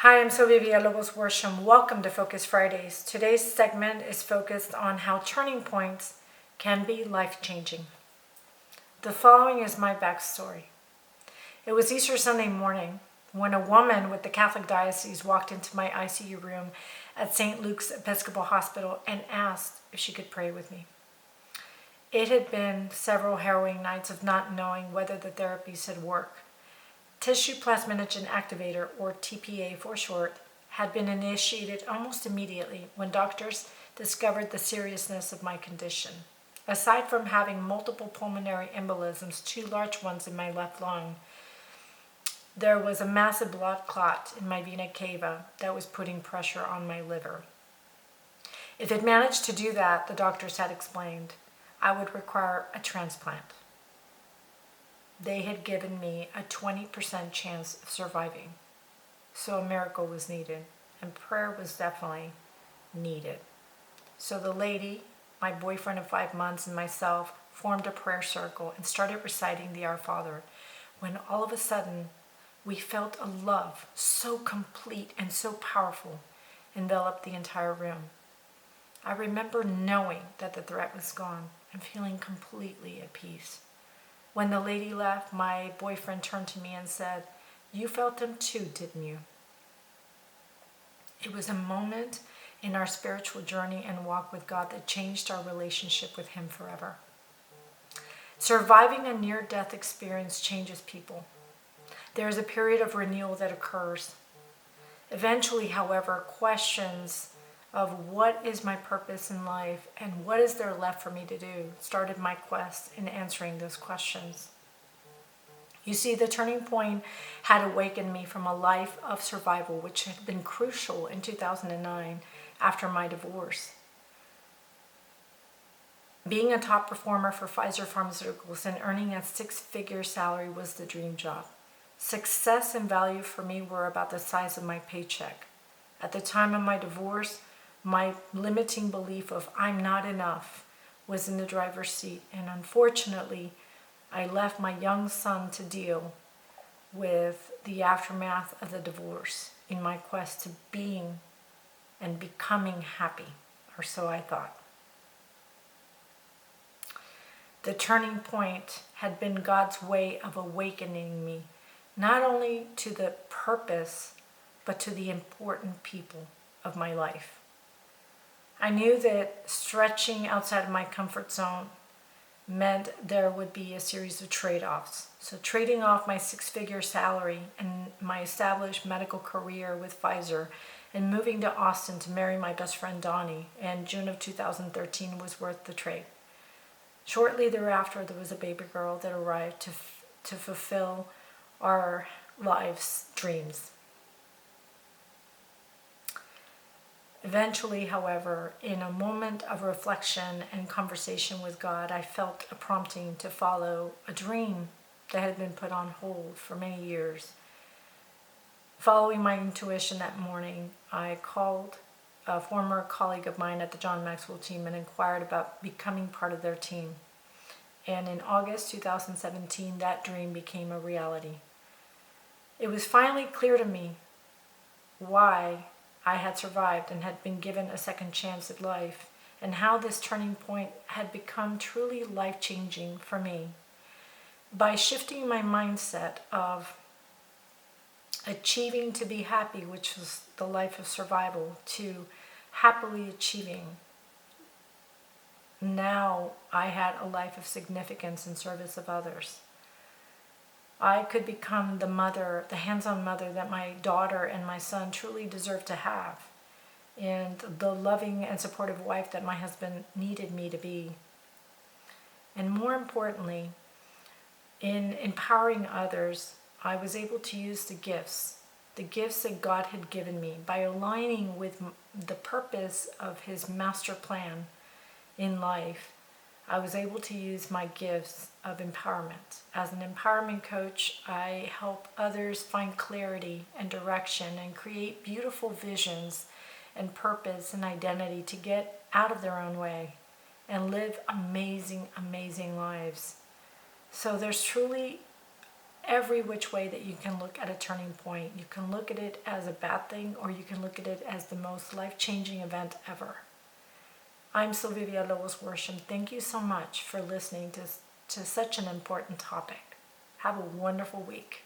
Hi, I'm Sylvia Villalobos-Worsham. Welcome to Focus Fridays. Today's segment is focused on how turning points can be life-changing. The following is my backstory. It was Easter Sunday morning when a woman with the Catholic Diocese walked into my ICU room at St. Luke's Episcopal Hospital and asked if she could pray with me. It had been several harrowing nights of not knowing whether the therapies had worked. Tissue plasminogen activator, or TPA for short, had been initiated almost immediately when doctors discovered the seriousness of my condition. Aside from having multiple pulmonary embolisms, 2 large ones in my left lung, there was a massive blood clot in my vena cava that was putting pressure on my liver. If it managed to do that, the doctors had explained, I would require a transplant. They had given me a 20% chance of surviving. So a miracle was needed, and prayer was definitely needed. So the lady, my boyfriend of 5 months, and myself formed a prayer circle and started reciting the Our Father, when all of a sudden we felt a love so complete and so powerful envelop the entire room. I remember knowing that the threat was gone and feeling completely at peace. When the lady left, my boyfriend turned to me and said, "You felt them too, didn't you?" It was a moment in our spiritual journey and walk with God that changed our relationship with Him forever. Surviving a near-death experience changes people. There is a period of renewal that occurs. Eventually, however, questions of what is my purpose in life and what is there left for me to do started my quest in answering those questions. You see, the turning point had awakened me from a life of survival, which had been crucial in 2009 after my divorce. Being a top performer for Pfizer Pharmaceuticals and earning a 6-figure salary was the dream job. Success and value for me were about the size of my paycheck. At the time of my divorce, my limiting belief of I'm not enough was in the driver's seat, and unfortunately, I left my young son to deal with the aftermath of the divorce in my quest to being and becoming happy, or so I thought. The turning point had been God's way of awakening me, not only to the purpose, but to the important people of my life. I knew that stretching outside of my comfort zone meant there would be a series of trade-offs. So trading off my 6-figure salary and my established medical career with Pfizer and moving to Austin to marry my best friend Donnie in June of 2013 was worth the trade. Shortly thereafter, there was a baby girl that arrived to fulfill our lives' dreams. Eventually, however, in a moment of reflection and conversation with God, I felt a prompting to follow a dream that had been put on hold for many years. Following my intuition that morning, I called a former colleague of mine at the John Maxwell team and inquired about becoming part of their team. And in August 2017, that dream became a reality. It was finally clear to me why I had survived and had been given a second chance at life, and how this turning point had become truly life-changing for me. By shifting my mindset of achieving to be happy, which was the life of survival, to happily achieving, now I had a life of significance in service of others. I could become the mother, the hands-on mother that my daughter and my son truly deserve to have, and the loving and supportive wife that my husband needed me to be. And more importantly, in empowering others, I was able to use the gifts that God had given me by aligning with the purpose of His master plan in life. I was able to use my gifts of empowerment. As an empowerment coach, I help others find clarity and direction and create beautiful visions and purpose and identity to get out of their own way and live amazing, amazing lives. So there's truly every which way that you can look at a turning point. You can look at it as a bad thing, or you can look at it as the most life-changing event ever. I'm Sylvia Villalobos-Worsham. Thank you so much for listening to such an important topic. Have a wonderful week.